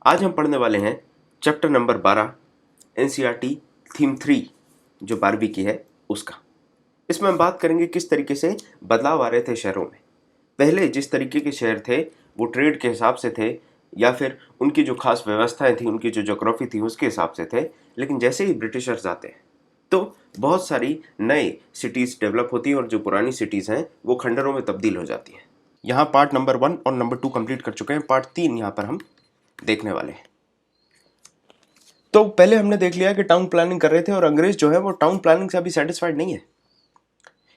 आज हम पढ़ने वाले हैं चैप्टर नंबर 12 एनसीईआरटी थीम 3 जो 12वीं की है उसका। इसमें हम बात करेंगे किस तरीके से बदलाव आ रहे थे शहरों में। पहले जिस तरीके के शहर थे वो ट्रेड के हिसाब से थे या फिर उनकी जो खास व्यवस्थाएं थी, उनकी जो ज्योग्राफी थी उसके हिसाब से थे। लेकिन जैसे ही ब्रिटिशर्स आते हैं तो बहुत सारी नए सिटीज़ डेवलप होती हैं और जो पुरानी सिटीज़ हैं वो खंडरों में तब्दील हो जाती हैं। यहाँ पार्ट नंबर 1 और नंबर 2 कंप्लीट कर चुके हैं, पार्ट 3 यहाँ पर हम देखने वाले हैं। तो पहले हमने देख लिया कि टाउन प्लानिंग कर रहे थे और अंग्रेज जो है वो टाउन प्लानिंग से अभी सेटिस्फाइड नहीं है।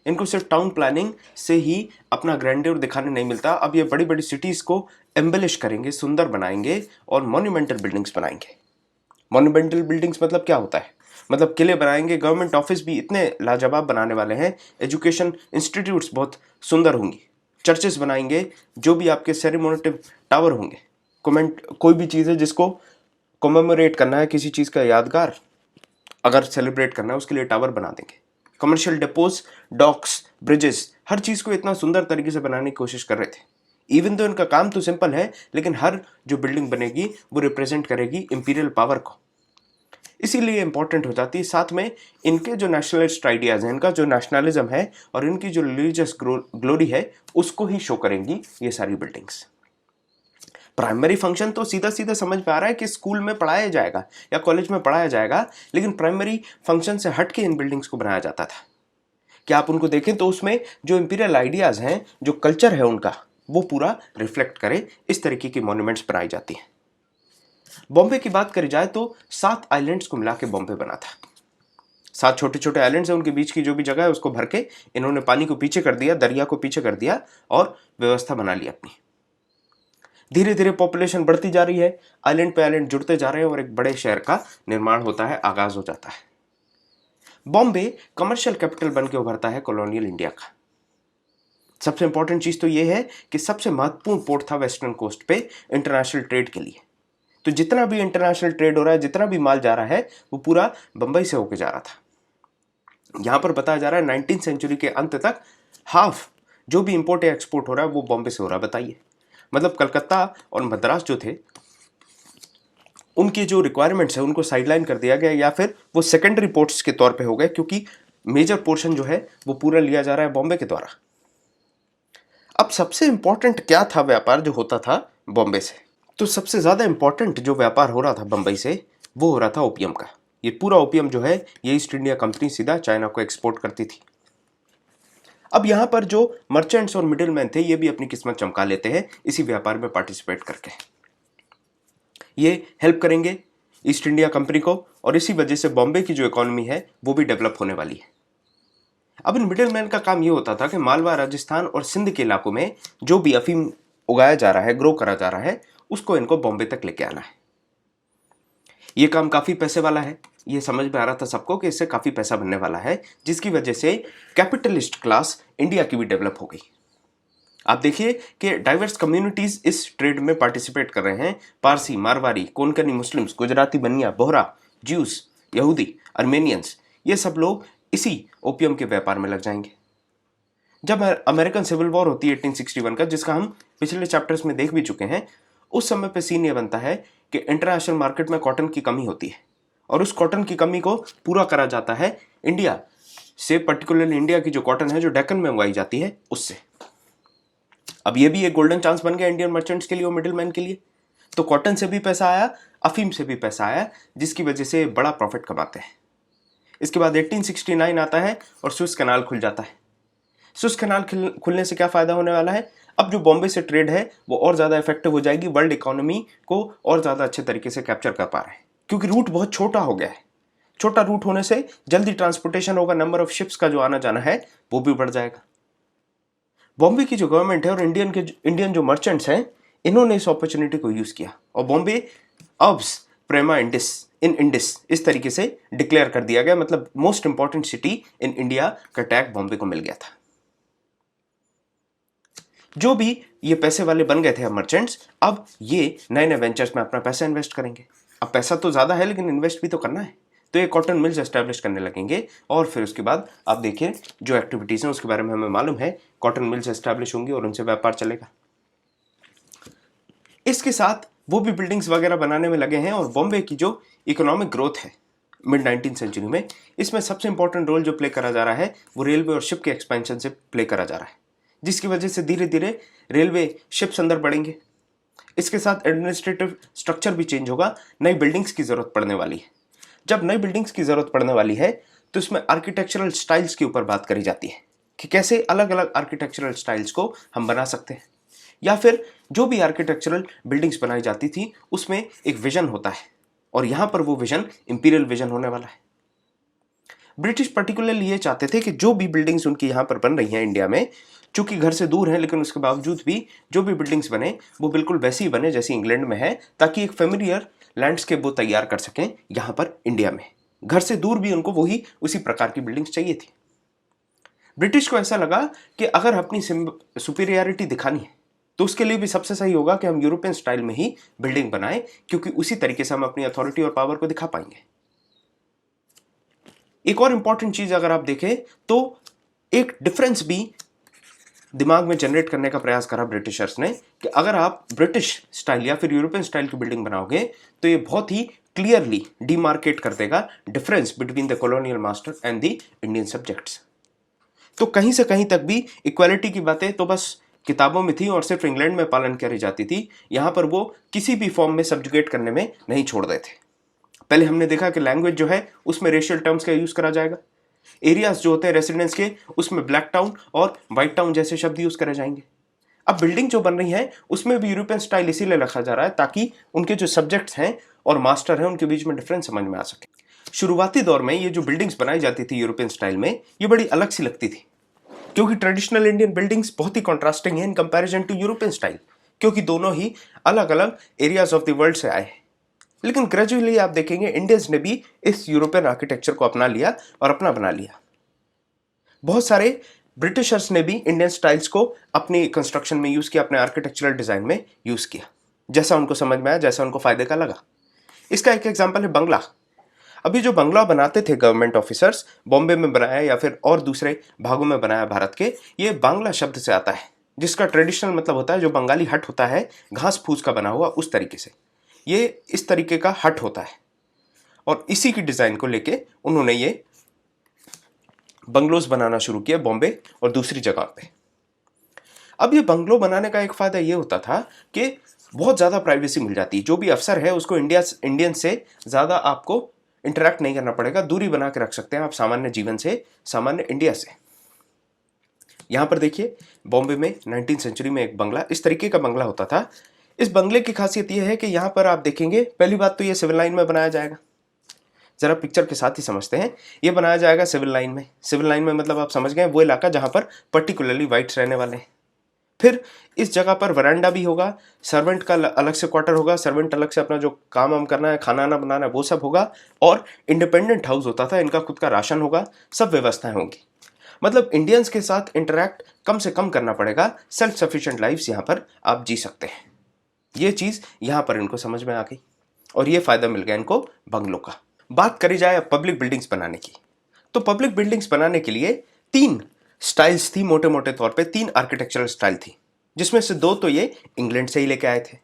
इनको सिर्फ टाउन प्लानिंग से ही अपना ग्रैंडियर दिखाने नहीं मिलता, अब ये बड़ी बड़ी सिटीज को एम्बेलिश करेंगे, सुंदर बनाएंगे और मॉन्यूमेंटल बिल्डिंग्स बनाएंगे। मॉन्यूमेंटल बिल्डिंग्स मतलब क्या होता है? मतलब किले बनाएंगे, गवर्नमेंट ऑफिस भी इतने लाजवाब बनाने वाले हैं, एजुकेशन इंस्टीट्यूट्स बहुत सुंदर होंगी, चर्चेस बनाएंगे, जो भी आपके सेरेमोनेटिव टावर होंगे, कोई भी चीज़ है जिसको कॉमेमोरेट करना है, किसी चीज़ का यादगार अगर सेलिब्रेट करना है उसके लिए टावर बना देंगे। कमर्शियल डिपोज, डॉक्स, ब्रिजेस, हर चीज़ को इतना सुंदर तरीके से बनाने की कोशिश कर रहे थे। इवन तो इनका काम तो सिंपल है, लेकिन हर जो बिल्डिंग बनेगी वो रिप्रेजेंट करेगी इंपीरियल पावर को, इसीलिए इंपॉर्टेंट हो जाती है। साथ में इनके जो नेशनलिस्ट आइडियाज़ हैं, इनका जो नेशनलिज्म है और इनकी जो रिलीजियस ग्लोरी है उसको ही शो करेंगी ये सारी बिल्डिंग्स। प्राइमरी फंक्शन तो सीधा सीधा समझ में आ रहा है कि स्कूल में पढ़ाया जाएगा या कॉलेज में पढ़ाया जाएगा, लेकिन प्राइमरी फंक्शन से हट के इन बिल्डिंग्स को बनाया जाता था। कि आप उनको देखें तो उसमें जो इंपीरियल आइडियाज हैं, जो कल्चर है उनका, वो पूरा रिफ्लेक्ट करे, इस तरीके की मॉन्यूमेंट्स बनाई जाती हैं। बॉम्बे की बात करी जाए तो 7 आइलैंड्स को मिला के बॉम्बे बना था। 7 छोटे छोटे आइलैंड्स हैं, उनके बीच की जो भी जगह है उसको भर के इन्होंने पानी को पीछे कर दिया, दरिया को पीछे कर दिया और व्यवस्था बना ली अपनी। धीरे धीरे पॉपुलेशन बढ़ती जा रही है, आइलैंड पे आइलैंड जुड़ते जा रहे हैं और एक बड़े शहर का निर्माण होता है, आगाज हो जाता है। बॉम्बे कमर्शियल कैपिटल बन के उभरता है कॉलोनियल इंडिया का। सबसे इंपॉर्टेंट चीज तो यह है कि सबसे महत्वपूर्ण पोर्ट था वेस्टर्न कोस्ट पे इंटरनेशनल ट्रेड के लिए। तो जितना भी इंटरनेशनल ट्रेड हो रहा है, जितना भी माल जा रहा है, वो पूरा बंबई से होके जा रहा था। यहां पर बताया जा रहा है 19वीं सेंचुरी के अंत तक हाफ जो भी इंपोर्ट या एक्सपोर्ट हो रहा है वो बॉम्बे से हो रहा है। बताइए, मतलब कलकत्ता और मद्रास जो थे उनकी जो रिक्वायरमेंट्स है उनको साइडलाइन कर दिया गया या फिर वो सेकेंडरी पोर्ट्स के तौर पे हो गए, क्योंकि मेजर पोर्शन जो है वो पूरा लिया जा रहा है बॉम्बे के द्वारा। अब सबसे इंपॉर्टेंट क्या था व्यापार जो होता था बॉम्बे से? तो सबसे ज्यादा इंपॉर्टेंट जो व्यापार हो रहा था बंबई से वो हो रहा था ओपियम का। ये पूरा ओपियम जो है ये ईस्ट इंडिया कंपनी सीधा चाइना को एक्सपोर्ट करती थी। अब यहां पर जो मर्चेंट्स और मिडिलमैन थे ये भी अपनी किस्मत चमका लेते हैं इसी व्यापार में पार्टिसिपेट करके। ये हेल्प करेंगे ईस्ट इंडिया कंपनी को और इसी वजह से बॉम्बे की जो इकोनॉमी है वो भी डेवलप होने वाली है। अब इन मिडिलमैन का काम ये होता था कि मालवा, राजस्थान और सिंध के इलाकों में जो भी अफीम उगाया जा रहा है, ग्रो करा जा रहा है, उसको इनको बॉम्बे तक लेके आना है। ये काम काफी पैसे वाला है, ये समझ में आ रहा था सबको कि इससे काफी पैसा बनने वाला है, जिसकी वजह से कैपिटलिस्ट क्लास इंडिया की भी डेवलप हो गई। आप देखिए कि डाइवर्स कम्युनिटीज इस ट्रेड में पार्टिसिपेट कर रहे हैं। पारसी, मारवाड़ी, कोंकणी मुस्लिम्स, गुजराती बनिया, बोहरा, ज्यूस, यहूदी, अर्मेनियंस, ये सब लोग इसी ओपियम के व्यापार में लग जाएंगे। जब अमेरिकन सिविल वॉर होती है 1861 का, जिसका हम पिछले चैप्टर्स में देख भी चुके हैं, उस समय पे सीन ये बनता है कि इंटरनेशनल मार्केट में कॉटन की कमी होती है और उस कॉटन की कमी को पूरा करा जाता है इंडिया से, पर्टिकुलरली इंडिया की जो कॉटन है जो डेक्कन में उगाई जाती है उससे। अब ये भी एक गोल्डन चांस बन गया इंडियन मर्चेंट्स के लिए और मिडिलमैन के लिए। तो कॉटन से भी पैसा आया, अफीम से भी पैसा आया, जिसकी वजह से बड़ा प्रॉफिट कमाते हैं। इसके बाद 1869 आता है और स्विस कैनाल खुल जाता है। स्विस कैनाल खुलने से क्या फायदा होने वाला है? अब जो बॉम्बे से ट्रेड है वो और ज्यादा इफेक्टिव हो जाएगी, वर्ल्ड इकोनॉमी को और ज्यादा अच्छे तरीके से कैप्चर कर पा रहे हैं, क्योंकि रूट बहुत छोटा हो गया है। छोटा रूट होने से जल्दी ट्रांसपोर्टेशन होगा, नंबर ऑफ शिप्स का जो आना जाना है वो भी बढ़ जाएगा। बॉम्बे की जो गवर्नमेंट है और इंडियन जो मर्चेंट्स हैं, इन्होंने इस अपॉर्चुनिटी को यूज किया और बॉम्बे अब्स प्रेमा इंडिस इन इंडिस इस तरीके से डिक्लेयर कर दिया गया। मतलब most important city in India का टैग बॉम्बे को मिल गया था। जो भी ये पैसे वाले बन गए थे अब मर्चेंट्स, अब ये नए नए वेंचर्स में अपना पैसा इन्वेस्ट करेंगे। अब पैसा तो ज्यादा है लेकिन इन्वेस्ट भी तो करना है, तो ये कॉटन मिल्स एस्टैब्लिश करने लगेंगे और फिर उसके बाद आप देखिए जो एक्टिविटीज हैं उसके बारे में हमें मालूम है, कॉटन मिल्स एस्टैब्लिश होंगी और उनसे व्यापार चलेगा। इसके साथ वो भी बिल्डिंग्स वगैरह बनाने में लगे हैं। और बॉम्बे की जो इकोनॉमिक ग्रोथ है मिड 19th सेंचुरी में, इसमें सबसे इंपॉर्टेंट रोल जो प्ले करा जा रहा है वो रेलवे और शिप के एक्सपेंशन से प्ले करा जा रहा है, जिसकी वजह से धीरे धीरे रेलवे शिप्स अंदर बढ़ेंगे। इसके साथ एडमिनिस्ट्रेटिव स्ट्रक्चर भी चेंज होगा, नई बिल्डिंग्स की जरूरत पड़ने वाली है। जब नई बिल्डिंग्स की जरूरत पड़ने वाली है तो इसमें आर्किटेक्चरल स्टाइल्स के ऊपर बात करी जाती है कि कैसे अलग अलग आर्किटेक्चरल स्टाइल्स को हम बना सकते हैं, या फिर जो भी आर्किटेक्चरल बिल्डिंग्स बनाई जाती थी उसमें एक विजन होता है, और यहां पर वो विजन इंपीरियल विजन होने वाला है। ब्रिटिश पर्टिकुलरली ये चाहते थे कि जो भी बिल्डिंग्स उनकी यहां पर बन रही हैं इंडिया में, चूंकि घर से दूर है लेकिन उसके बावजूद भी जो भी बिल्डिंग्स बने वो बिल्कुल वैसी ही बने जैसी इंग्लैंड में है, ताकि एक फेमिलियर लैंडस्केप वो तैयार कर सकें यहां पर इंडिया में। घर से दूर भी उनको वही उसी प्रकार की बिल्डिंग्स चाहिए थी। ब्रिटिश को ऐसा लगा कि अगर अपनी सुपीरियरिटी दिखानी है तो उसके लिए भी सबसे सही होगा कि हम यूरोपियन स्टाइल में ही बिल्डिंग बनाएं, क्योंकि उसी तरीके से हम अपनी अथॉरिटी और पावर को दिखा पाएंगे। एक और इंपॉर्टेंट चीज अगर आप देखें तो एक डिफरेंस भी दिमाग में जनरेट करने का प्रयास करा ब्रिटिशर्स ने कि अगर आप ब्रिटिश स्टाइल या फिर यूरोपियन स्टाइल की बिल्डिंग बनाओगे तो ये बहुत ही क्लियरली डिमार्केट कर देगा difference between the colonial master and the Indian subjects. तो कहीं से कहीं तक भी इक्वालिटी की बातें तो बस किताबों में थी और सिर्फ इंग्लैंड में पालन करी जाती थी, यहां पर वो किसी भी फॉर्म में सब्जुगेट करने में नहीं छोड़ देते। पहले हमने देखा कि लैंग्वेज जो है उसमें रेशियल टर्म्स का यूज करा जाएगा, एरियाज जो होते हैं रेसिडेंस के उसमें ब्लैक टाउन और व्हाइट टाउन जैसे शब्द यूज करे जाएंगे। अब बिल्डिंग जो बन रही है उसमें भी यूरोपियन स्टाइल इसीलिए रखा जा रहा है ताकि उनके जो सब्जेक्ट्स हैं और मास्टर हैं उनके बीच में डिफरेंस समझ में आ सके। शुरुआती दौर में ये जो बिल्डिंग्स बनाई जाती थी यूरोपियन स्टाइल में, ये बड़ी अलग सी लगती थी, क्योंकि ट्रेडिशनल इंडियन बिल्डिंग्स बहुत ही कॉन्ट्रास्टिंग है in comparison to European style, क्योंकि दोनों ही अलग अलग एरियाज ऑफ द वर्ल्ड से आए हैं। लेकिन ग्रेजुअली आप देखेंगे इंडियंस ने भी इस यूरोपियन आर्किटेक्चर को अपना लिया और अपना बना लिया। बहुत सारे ब्रिटिशर्स ने भी इंडियन स्टाइल्स को अपनी कंस्ट्रक्शन में यूज किया, अपने आर्किटेक्चरल डिजाइन में यूज किया, जैसा उनको समझ में आया, जैसा उनको फायदे का लगा। इसका एक एग्जांपल है बंगला। अभी जो बंगला बनाते थे गवर्नमेंट ऑफिसर्स, बॉम्बे में बनाया या फिर और दूसरे भागों में बनाया भारत के, ये बांग्ला शब्द से आता है, जिसका ट्रेडिशनल मतलब होता है जो बंगाली हट होता है घास फूस का बना हुआ, उस तरीके से ये इस तरीके का हट होता है, और इसी की डिजाइन को लेके उन्होंने ये बंगलोज बनाना शुरू किया बॉम्बे और दूसरी जगह पे। अब ये बंगलो बनाने का एक फायदा ये होता था कि बहुत ज्यादा प्राइवेसी मिल जाती है, जो भी अफसर है उसको इंडियन से ज्यादा आपको इंटरेक्ट नहीं करना पड़ेगा, दूरी बना के रख सकते हैं आप सामान्य जीवन से, सामान्य इंडिया से। यहां पर देखिए बॉम्बे में 19th सेंचुरी में एक बंगला इस तरीके का बंगला होता था। इस बंगले की खासियत यह है कि यहां पर आप देखेंगे, पहली बात तो ये सिविल लाइन में बनाया जाएगा, जरा पिक्चर के साथ ही समझते हैं। ये बनाया जाएगा सिविल लाइन में। सिविल लाइन में मतलब आप समझ गए वो इलाका जहां पर पर्टिकुलरली व्हाइट्स रहने वाले हैं। फिर इस जगह पर वरांडा भी होगा, सर्वेंट का अलग से क्वार्टर होगा, सर्वेंट अलग से अपना जो काम वाम करना है, खाना ना बनाना है वो सब होगा, और इंडिपेंडेंट हाउस होता था, इनका खुद का राशन होगा, सब व्यवस्थाएं होंगी। मतलब इंडियंस के साथ इंटरैक्ट कम से कम करना पड़ेगा, सेल्फ सफिशिएंट लाइफ्स यहाँ पर आप जी सकते हैं। ये चीज यहाँ पर इनको समझ में आ गई और ये फायदा मिल गया इनको बंगलों का। बात करी जाए अब पब्लिक बिल्डिंग्स बनाने की, तो पब्लिक बिल्डिंग्स बनाने के लिए 3 स्टाइल्स थी, मोटे मोटे तौर पे 3 आर्किटेक्चरल स्टाइल थी, जिसमें से 2 तो ये इंग्लैंड से ही लेके आए थे।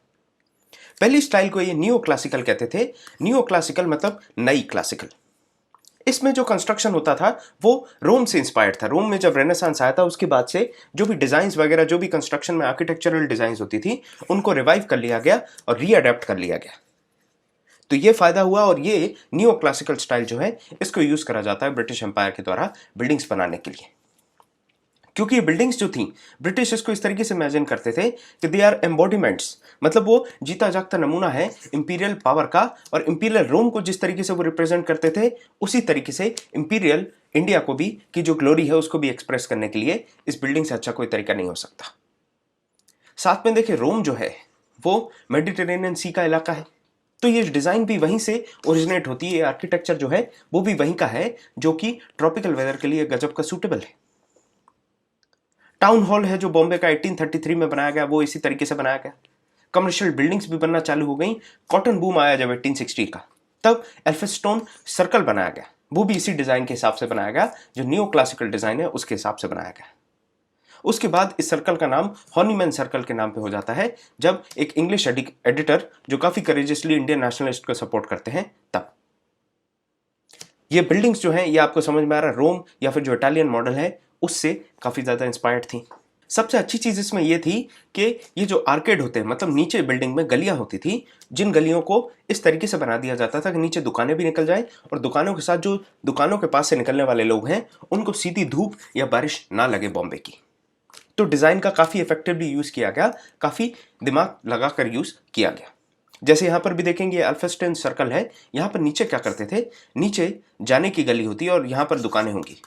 पहली स्टाइल को ये नियो क्लासिकल कहते थे। नियो क्लासिकल मतलब नई क्लासिकल। इसमें जो कंस्ट्रक्शन होता था वो रोम से इंस्पायर्ड था। रोम में जब रेनेसांस आया था उसके बाद से जो भी डिजाइन्स वगैरह, जो भी कंस्ट्रक्शन में आर्किटेक्चरल डिजाइन्स होती थी, उनको रिवाइव कर लिया गया और रीअडेप्ट कर लिया गया। तो ये फायदा हुआ, और ये नियो क्लासिकल स्टाइल जो है इसको यूज करा जाता है ब्रिटिश एम्पायर के द्वारा बिल्डिंग्स बनाने के लिए। क्योंकि ये बिल्डिंग्स जो थी, ब्रिटिश इसको इस तरीके से इमेजिन करते थे कि दे आर एम्बॉडीमेंट्स, मतलब वो जीता जागता नमूना है इंपीरियल पावर का, और इंपीरियल रोम को जिस तरीके से वो रिप्रेजेंट करते थे उसी तरीके से इंपीरियल इंडिया को भी, की जो ग्लोरी है उसको भी एक्सप्रेस करने के लिए इस बिल्डिंग से अच्छा कोई तरीका नहीं हो सकता। साथ में देखिए रोम जो है वो मेडिटेरेनियन सी का इलाका है, तो ये डिजाइन भी वहीं से ओरिजिनेट होती है, आर्किटेक्चर जो है वो भी वहीं का है, जो कि ट्रॉपिकल वेदर के लिए गजब का सूटेबल है। टाउन हॉल है जो बॉम्बे का 1833 में बनाया गया, वो इसी तरीके से बनाया गया। कमर्शियल बिल्डिंग्स भी बनना चालू हो गई। कॉटन बूम आया जब 1860 का, तब एल्फिंस्टोन सर्कल बनाया गया, वो भी इसी डिजाइन के हिसाब से बनाया गया, जो न्यू क्लासिकल डिजाइन है उसके हिसाब से बनाया गया। उसके बाद इस सर्कल का नाम हॉनीमैन सर्कल के नाम पे हो जाता है, जब एक इंग्लिश एडिटर जो काफ़ी करेजियसली इंडियन नेशनलिस्ट को सपोर्ट करते हैं तब। ये बिल्डिंग्स जो हैं ये आपको समझ में आ रहा है, रोम या फिर जो इटालियन मॉडल है उससे काफ़ी ज़्यादा इंस्पायर्ड थी। सबसे अच्छी चीज़ इसमें ये थी कि ये जो आर्केड होते हैं, मतलब नीचे बिल्डिंग में गलियां होती थी, जिन गलियों को इस तरीके से बना दिया जाता था कि नीचे दुकानें भी निकल जाए और दुकानों के साथ जो दुकानों के पास से निकलने वाले लोग हैं उनको सीधी धूप या बारिश ना लगे बॉम्बे की। तो डिज़ाइन का काफ़ी इफेक्टिवली यूज़ किया गया, काफ़ी दिमाग लगा कर यूज़ किया गया। जैसे यहाँ पर भी देखेंगे अल्फ्रेस्टन सर्कल है, यहाँ पर नीचे क्या करते थे, नीचे जाने की गली होती है और यहाँ पर दुकानें होंगी,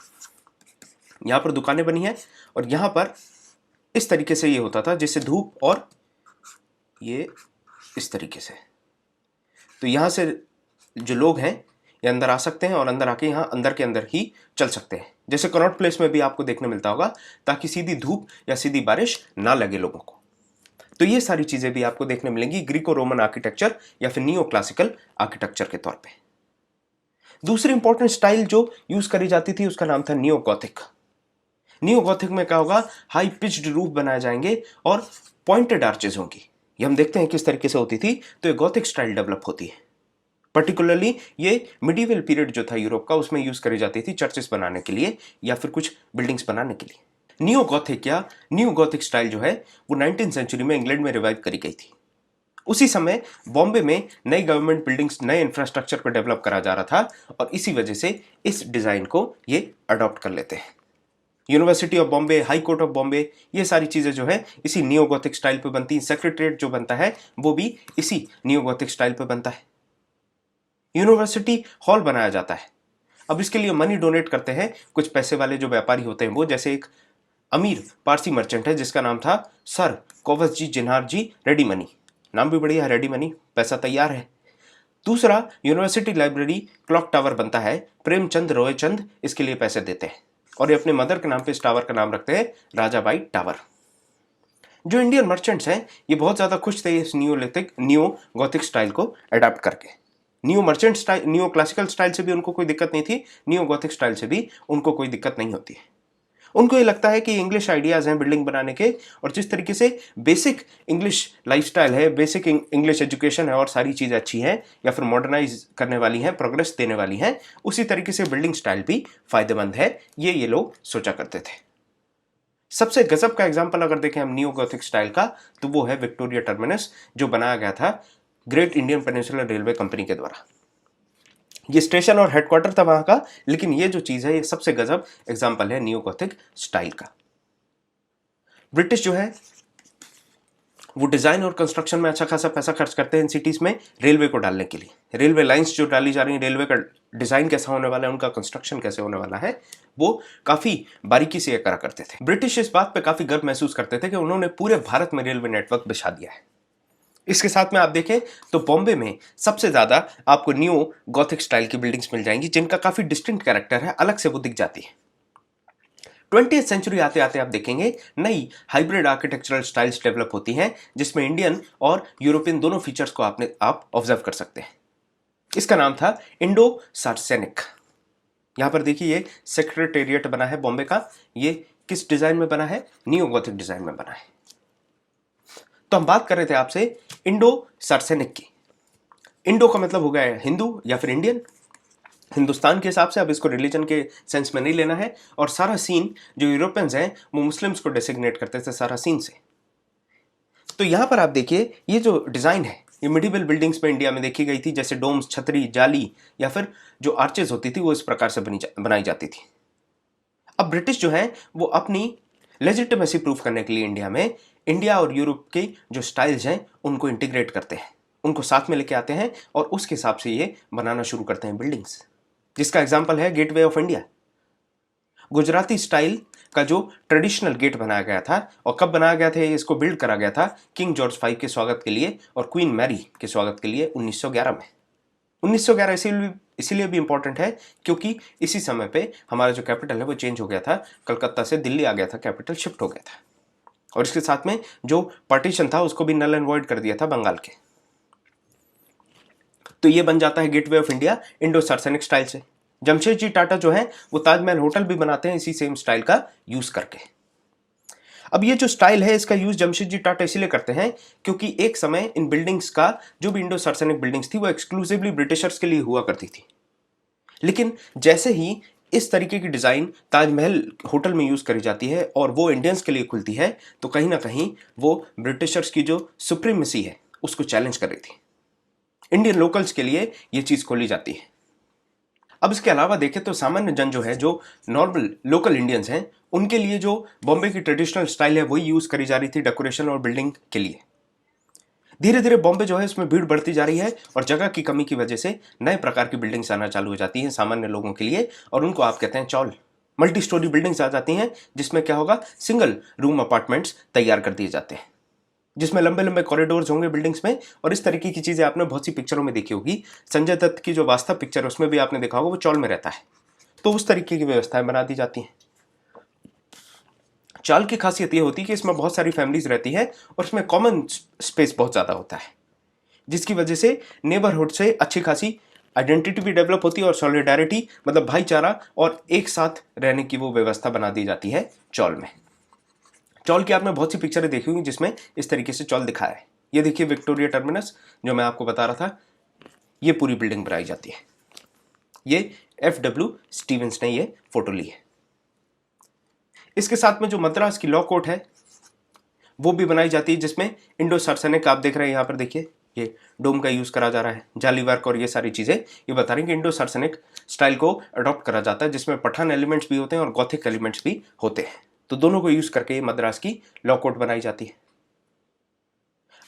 यहाँ पर दुकानें बनी है और यहाँ पर इस तरीके से ये होता था जिससे धूप और ये इस तरीके से, तो यहाँ से जो लोग हैं ये अंदर आ सकते हैं और अंदर आके यहाँ अंदर के अंदर ही चल सकते हैं, जैसे कनॉट प्लेस में भी आपको देखने मिलता होगा, ताकि सीधी धूप या सीधी बारिश ना लगे लोगों को। तो ये सारी चीजें भी आपको देखने मिलेंगी ग्रीको रोमन आर्किटेक्चर या फिर नियो क्लासिकल आर्किटेक्चर के तौर पे। दूसरी इंपॉर्टेंट स्टाइल जो यूज करी जाती थी उसका नाम था नियो गॉथिक। नियो गॉथिक में क्या होगा, हाई पिच्ड रूफ बनाए जाएंगे और पॉइंटेड आर्चेज होंगी। ये हम देखते हैं किस तरीके से होती थी, तो ये गॉथिक स्टाइल डेवलप होती है। पर्टिकुलरली ये मिडिवल पीरियड जो था यूरोप का, उसमें यूज करी जाती थी चर्चेस बनाने के लिए या फिर कुछ बिल्डिंग्स बनाने के लिए। नियो गॉथिक या न्यू गॉथिक स्टाइल जो है वो 19th सेंचुरी में इंग्लैंड में रिवाइव करी गई थी। उसी समय बॉम्बे में नई गवर्नमेंट बिल्डिंग्स, नए इंफ्रास्ट्रक्चर को डेवलप करा जा रहा था और इसी वजह से इस डिजाइन को ये अडॉप्ट कर लेते हैं। University of Bombay, high court of Bombay, ये सारी चीजें जो है इसी नियो गॉथिक स्टाइल पे बनती हैं। सेक्रेटरीट जो बनता है वो भी इसी नियो गॉथिक स्टाइल पे बनता है। यूनिवर्सिटी हॉल बनाया जाता है। अब इसके लिए मनी डोनेट करते हैं कुछ पैसे वाले जो व्यापारी होते हैं वो, जैसे एक अमीर पारसी मर्चेंट है जिसका नाम था सर कोवस जी जिन्हार जी रेडी मनी, नाम भी बढ़िया है रेडी मनी, पैसा तैयार है। दूसरा, यूनिवर्सिटी लाइब्रेरी क्लॉक टावर बनता है, प्रेमचंद रॉयचंद इसके लिए पैसे देते हैं और ये अपने मदर के नाम पे इस टावर का नाम रखते हैं राजाबाई टावर। जो इंडियन मर्चेंट्स हैं ये बहुत ज़्यादा खुश थे इस नियो गॉथिक स्टाइल को अडॉप्ट करके। Neo merchant style, neo classical style से भी उनको कोई दिक्कत नहीं थी, नियो गॉथिक स्टाइल से भी उनको कोई दिक्कत नहीं होती है। उनको ये लगता है कि इंग्लिश आइडियाज़ हैं बिल्डिंग बनाने के, और जिस तरीके से बेसिक इंग्लिश लाइफस्टाइल है, बेसिक इंग्लिश एजुकेशन है और सारी चीज़ें अच्छी हैं या फिर मॉडर्नाइज करने वाली हैं, प्रोग्रेस देने वाली हैं, उसी तरीके से बिल्डिंग स्टाइल भी फायदेमंद है, ये लोग सोचा करते थे। सबसे गजब का एग्जाम्पल अगर देखें हम नियो गॉथिक स्टाइल का, तो वो है विक्टोरिया टर्मिनस, जो बनाया गया था great Indian peninsular railway company के द्वारा। ये स्टेशन और हेडक्वार्टर था वहां का, लेकिन ये जो चीज है ये सबसे गजब एग्जांपल है नियो गॉथिक स्टाइल का। ब्रिटिश जो है वो डिजाइन और कंस्ट्रक्शन में अच्छा खासा पैसा खर्च करते हैं इन सिटीज में रेलवे को डालने के लिए। रेलवे लाइंस जो डाली जा रही है, रेलवे का डिजाइन कैसा होने वाला है, उनका कंस्ट्रक्शन कैसे होने वाला है, वो काफी बारीकी से करा करते थे। ब्रिटिश इस बात पे काफी गर्व महसूस करते थे कि उन्होंने पूरे भारत में रेलवे नेटवर्क बिछा दिया है। इसके साथ में आप देखें तो बॉम्बे में सबसे ज्यादा आपको न्यू गॉथिक स्टाइल की बिल्डिंग्स मिल जाएंगी, जिनका काफी डिस्टिंक्ट कैरेक्टर है, अलग से वो दिख जाती है। 20th सेंचुरी आते आते आप देखेंगे नई हाइब्रिड आर्किटेक्चरल स्टाइल्स डेवलप होती हैं, जिसमें इंडियन और यूरोपियन दोनों फीचर्स को आप ऑब्जर्व कर सकते हैं। इसका नाम था इंडो सार्सेनिक। यहां पर देखिए ये सेक्रेटेरिएट बना है बॉम्बे का, ये किस डिजाइन में बना है, नियो गॉथिक डिजाइन में बना है। तो हम बात कर रहे थे आपसे इंडो सार्सेनिक की। इंडो का मतलब हो गया है हिंदू या फिर इंडियन, हिंदुस्तान के हिसाब से, अब इसको रिलीजन के सेंस में नहीं लेना है। और सारा सीन जो यूरोपियंस हैं वो मुस्लिम्स को डेसिग्नेट करते थे सारा सीन से। तो यहां पर आप देखिए ये जो डिजाइन है ये मिडिवल बिल्डिंग्स में इंडिया में देखी गई थी, जैसे डोम्स, छतरी, जाली या फिर जो आर्चेज होती थी वो इस प्रकार से बनाई जाती थी। अब ब्रिटिश जो है वो अपनी लेजिटिमेसी प्रूफ करने के लिए इंडिया में इंडिया और यूरोप के जो स्टाइल्स हैं उनको इंटीग्रेट करते हैं, उनको साथ में लेके आते हैं और उसके हिसाब से ये बनाना शुरू करते हैं बिल्डिंग्स, जिसका एग्जाम्पल है Gateway of India. Gujarati style का जो ट्रेडिशनल गेट बनाया गया था, और कब बनाया गया था, इसको बिल्ड करा गया था किंग जॉर्ज V के स्वागत के लिए और क्वीन मैरी के स्वागत के लिए 1911 में। 1911 इसीलिए भी इंपॉर्टेंट है क्योंकि इसी समय पे हमारा जो कैपिटल है वो चेंज हो गया था, कलकत्ता से दिल्ली आ गया था, कैपिटल शिफ्ट हो गया था, और इसके साथ में जो पार्टीशन था उसको भी नल एंड वॉइड कर दिया था बंगाल के। तो ये बन जाता है Gateway of India Indo Saracenic style से। जमशेदजी टाटा जो है वो ताजमहल होटल भी बनाते हैं इसी सेम स्टाइल का यूज करके। अब ये जो स्टाइल है इसका यूज जमशेदजी टाटा इसलिए करते हैं क्योंकि एक समय इन बिल्डिंग्स का जो भी इंडो सार्सेनिक बिल्डिंग्स थी वो एक्सक्लूसिवली ब्रिटिशर्स के लिए हुआ करती थी। लेकिन जैसे ही इस तरीके की डिज़ाइन ताजमहल होटल में यूज़ करी जाती है और वो इंडियंस के लिए खुलती है, तो कहीं ना कहीं वो ब्रिटिशर्स की जो सुप्रीमेसी है उसको चैलेंज कर रही थी। इंडियन लोकल्स के लिए ये चीज़ खोली जाती है। अब इसके अलावा देखें तो सामान्य जन जो है, जो नॉर्मल लोकल इंडियंस हैं, उनके लिए जो बॉम्बे की ट्रेडिशनल स्टाइल है वही यूज़ करी जा रही थी डेकोरेशन और बिल्डिंग के लिए। धीरे धीरे बॉम्बे जो है इसमें भीड़ बढ़ती जा रही है और जगह की कमी की वजह से नए प्रकार की बिल्डिंग्स आना चालू हो जाती हैं सामान्य लोगों के लिए, और उनको आप कहते हैं चौल। मल्टी स्टोरी बिल्डिंग्स आ जाती हैं जिसमें क्या होगा, सिंगल रूम अपार्टमेंट्स तैयार कर दिए जाते हैं, जिसमें लंबे लंबे कॉरिडोर्स होंगे बिल्डिंग्स में। और इस तरीके की चीज़ें आपने बहुत सी पिक्चरों में देखी होगी। संजय दत्त की जो वास्तव पिक्चर है उसमें भी आपने देखा होगा वो चौल में रहता है। तो उस तरीके की व्यवस्थाएं बना दी जाती हैं। चाल की खासियत ये होती है कि इसमें बहुत सारी फैमिलीज रहती है और इसमें कॉमन स्पेस बहुत ज़्यादा होता है, जिसकी वजह से नेबरहुड से अच्छी खासी आइडेंटिटी भी डेवलप होती है और सॉलिडारिटी मतलब भाईचारा और एक साथ रहने की वो व्यवस्था बना दी जाती है चौल में। चौल की आपने बहुत सी पिक्चरें देखी होंगी जिसमें इस तरीके से चौल दिखाया है। ये देखिए विक्टोरिया टर्मिनस जो मैं आपको बता रहा था, ये पूरी बिल्डिंग बनाई जाती है। ये FW स्टीवेंस ने ये फोटो ली है। इसके साथ में जो मद्रास की लॉ कोर्ट है वो भी बनाई जाती है, जिसमें इंडो सार्सेनिक आप देख रहे हैं यहाँ पर। देखिए ये डोम का यूज करा जा रहा है, जाली वर्क और ये सारी चीजें ये बता रही हैं कि इंडो सार्सेनिक स्टाइल को अडॉप्ट करा जाता है, जिसमें पठान एलिमेंट्स भी होते हैं और गॉथिक एलिमेंट्स भी होते हैं। तो दोनों को यूज करके ये मद्रास की लॉ कोर्ट बनाई जाती है।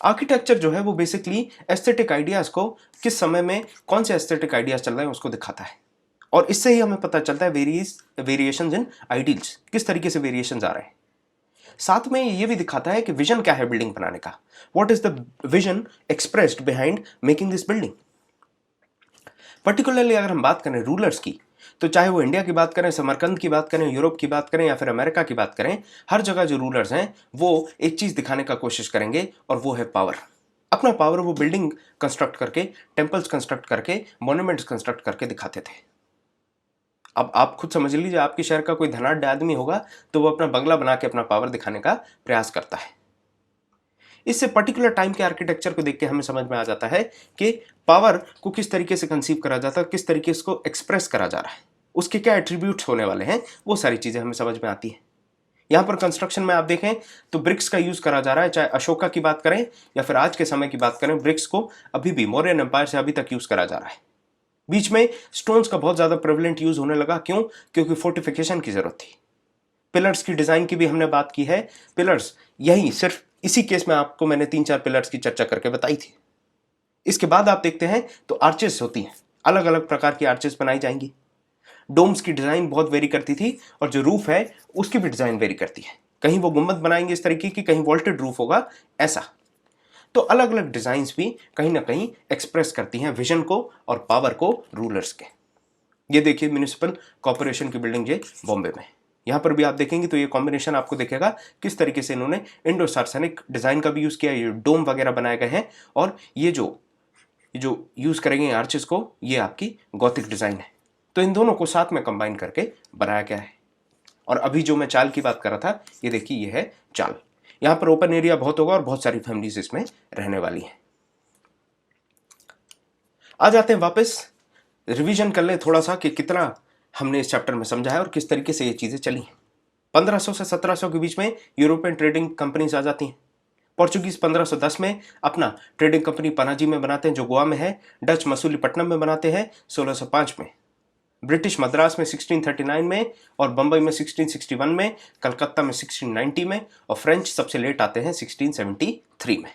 आर्किटेक्चर जो है वो बेसिकली एस्थेटिक आइडियाज को, किस समय में कौन से एस्थेटिक आइडियाज चल रहे हैं उसको दिखाता है, और इससे ही हमें पता चलता है वेरिएशंस इन आइडियल्स, किस तरीके से वेरिएशंस आ रहे हैं। साथ में ये भी दिखाता है कि विजन क्या है बिल्डिंग बनाने का, what is the vision expressed behind making this building. Particularly अगर हम बात करें रूलर्स की, तो चाहे वो इंडिया की बात करें, समरकंद की बात करें, यूरोप की बात करें या फिर अमेरिका की बात करें, हर जगह जो रूलर्स हैं वो एक चीज दिखाने का कोशिश करेंगे और वो है पावर। अपना पावर वो बिल्डिंग कंस्ट्रक्ट करके, टेम्पल्स कंस्ट्रक्ट करके, मॉन्यूमेंट्स कंस्ट्रक्ट करके दिखाते थे। अब आप खुद समझ लीजिए, आपके शहर का कोई धनाढ्य आदमी होगा तो वो अपना बंगला बना के अपना पावर दिखाने का प्रयास करता है। इससे पर्टिकुलर टाइम के आर्किटेक्चर को देख के हमें समझ में आ जाता है कि पावर को किस तरीके से कंसीव करा जाता है, किस तरीके से इसको एक्सप्रेस करा जा रहा है, उसके क्या एट्रीब्यूट्स होने वाले हैं, वो सारी चीजें हमें समझ में आती है। यहाँ पर कंस्ट्रक्शन में आप देखें तो ब्रिक्स का यूज करा जा रहा है, चाहे अशोका की बात करें या फिर आज के समय की बात करें, ब्रिक्स को अभी भी मौर्यन एम्पायर से अभी तक यूज करा जा रहा है। बीच में स्टोन्स का बहुत ज्यादा प्रेवलेंट यूज होने लगा, क्यों? क्योंकि फोर्टिफिकेशन की जरूरत थी। पिलर्स की डिजाइन की भी हमने बात की है। पिलर्स यही सिर्फ इसी केस में आपको मैंने 3-4 पिलर्स की चर्चा करके बताई थी। इसके बाद आप देखते हैं तो आर्चेस होती हैं, अलग अलग प्रकार की आर्चेस बनाई जाएंगी। डोम्स की डिजाइन बहुत वेरी करती थी और जो रूफ है उसकी भी डिजाइन वेरी करती है। कहीं वो गुंबद बनाएंगे इस तरीके की, कहीं वॉल्टेड रूफ होगा ऐसा। तो अलग अलग डिजाइन्स भी कहीं ना कहीं एक्सप्रेस करती हैं विजन को और पावर को रूलर्स के। ये देखिए म्युनिसिपल कॉर्पोरेशन की बिल्डिंग ये बॉम्बे में। यहाँ पर भी आप देखेंगे तो ये कॉम्बिनेशन आपको दिखेगा किस तरीके से इन्होंने इंडो सार्सेनिक डिजाइन का भी यूज किया, ये डोम वगैरह बनाए गए हैं, और ये जो यूज करेंगे आर्चेस को, ये आपकी गॉथिक डिजाइन है। तो इन दोनों को साथ में कंबाइन करके बनाया गया है। और अभी जो मैं चाल की बात कर रहा था, ये देखिए ये है चाल। यहाँ पर ओपन एरिया बहुत होगा और बहुत सारी फैमिलीज इसमें रहने वाली हैं। आ जाते हैं वापस, रिवीजन कर ले थोड़ा सा कि कितना हमने इस चैप्टर में समझा है और किस तरीके से ये चीजें चली हैं। 1500 से 1700 के बीच में यूरोपियन ट्रेडिंग कंपनीज आ जाती हैं। पोर्चुगीज 1510 में अपना ट्रेडिंग कंपनी पनाजी में बनाते हैं जो गोवा में है। डच मसूलीपट्टनम में बनाते हैं 1605 में। ब्रिटिश मद्रास में 1639 में, और बंबई में 1661 में, कलकत्ता में 1690 में, और फ्रेंच सबसे लेट आते हैं 1673 में।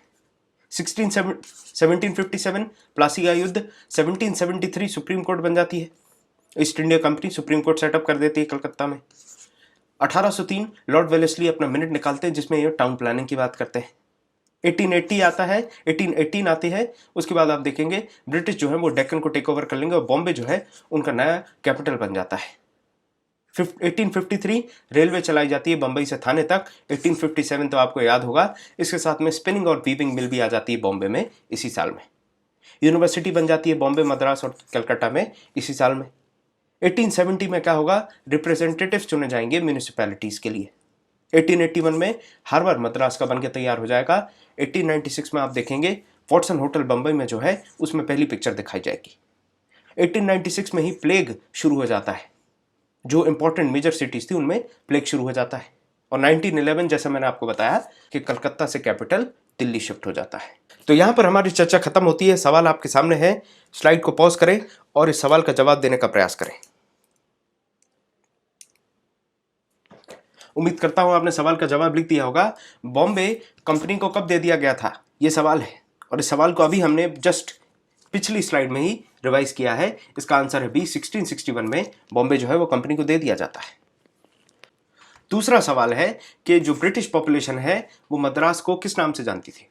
1757 प्लासी का युद्ध, 1773 सुप्रीम कोर्ट बन जाती है। East India company supreme court setup कर देती है कलकत्ता में। 1803 लॉर्ड वेलेस्ली अपना मिनट निकालते हैं जिसमें ये टाउन प्लानिंग की बात करते हैं। 1880 आता है, 1818 आती है। उसके बाद आप देखेंगे ब्रिटिश जो है वो डेक्कन को टेक ओवर कर लेंगे और बॉम्बे जो है उनका नया कैपिटल बन जाता है। 1853 रेलवे चलाई जाती है बंबई से थाने तक। 1857 तो आपको याद होगा, इसके साथ में स्पिनिंग और वीविंग मिल भी आ जाती है बॉम्बे में इसी साल में। यूनिवर्सिटी बन जाती है बॉम्बे, मद्रास और कलकत्ता में इसी साल में। 1870 में क्या होगा, रिप्रेजेंटेटिव्स चुने जाएंगे म्यूनिसिपैलिटीज के लिए। 1881 में हार्बर मद्रास का बनके तैयार हो जाएगा। 1896 में आप देखेंगे वॉटसन होटल बंबई में जो है उसमें पहली पिक्चर दिखाई जाएगी। 1896 में ही प्लेग शुरू हो जाता है, जो इंपॉर्टेंट मेजर सिटीज थी उनमें प्लेग शुरू हो जाता है। और 1911 जैसा मैंने आपको बताया कि कलकत्ता से कैपिटल दिल्ली शिफ्ट हो जाता है। तो यहां पर हमारी चर्चा खत्म होती है। सवाल आपके सामने है, स्लाइड को पॉज करें और इस सवाल का जवाब देने का प्रयास करें। उम्मीद करता हूं आपने सवाल का जवाब लिख दिया होगा। बॉम्बे कंपनी को कब दे दिया गया था, यह सवाल है, और इस सवाल को अभी हमने जस्ट पिछली स्लाइड में ही रिवाइज किया है। इसका आंसर है बी, 1661 में बॉम्बे जो है वो कंपनी को दे दिया जाता है। दूसरा सवाल है कि जो ब्रिटिश पॉपुलेशन है वो मद्रास को किस नाम से जानती थी।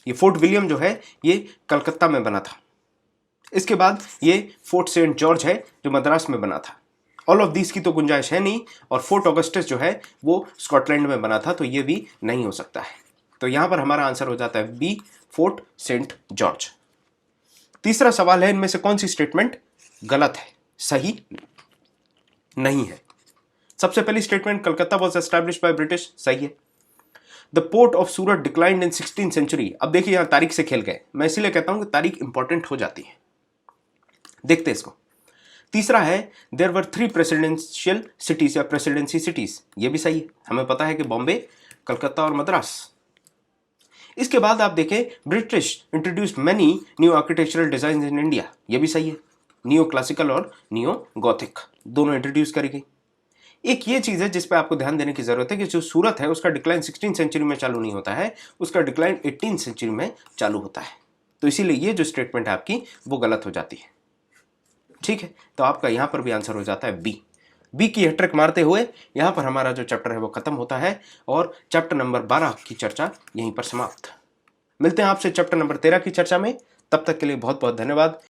ये फोर्ट विलियम जो है ये कलकत्ता में बना था। इसके बाद ये फोर्ट सेंट जॉर्ज है जो मद्रास में बना था। ऑल ऑफ दीज की तो गुंजाइश है नहीं। और फोर्ट ऑगस्टस जो है वो स्कॉटलैंड में बना था, तो ये भी नहीं हो सकता है। तो यहां पर हमारा आंसर हो जाता है बी, फोर्ट सेंट जॉर्ज। तीसरा सवाल है, इनमें से कौन सी स्टेटमेंट गलत है, सही नहीं है। सबसे पहली statement, Calcutta was established by British, सही है। The port of Surat declined in 16th century. अब देखिए यहां तारीख से खेल गए, मैं इसीलिए कहता हूं कि तारीख इंपॉर्टेंट हो जाती है। देखते इसको। तीसरा है, देयर वर 3 प्रेसिडेंशियल सिटीज या प्रेसिडेंसी सिटीज, ये भी सही है। हमें पता है कि बॉम्बे, कलकत्ता और मद्रास। इसके बाद आप देखें, British introduced many new architectural design in India, ये भी सही है। नियो क्लासिकल और नियो गॉथिक दोनों इंट्रोड्यूस करी गई। एक ये चीज है जिस पे आपको ध्यान देने की जरूरत है कि जो सूरत है उसका डिक्लाइन 16th सेंचुरी में चालू नहीं होता है, उसका डिक्लाइन 18th सेंचुरी में चालू होता है। तो इसीलिए ये जो स्टेटमेंट है आपकी वो गलत हो जाती है। ठीक है, तो आपका यहां पर भी आंसर हो जाता है बी। बी की हैट्रिक मारते हुए यहां पर हमारा जो चैप्टर है वो खत्म होता है और चैप्टर नंबर 12 की चर्चा यहीं पर समाप्त। मिलते हैं आपसे चैप्टर नंबर 13 की चर्चा में। तब तक के लिए बहुत बहुत धन्यवाद।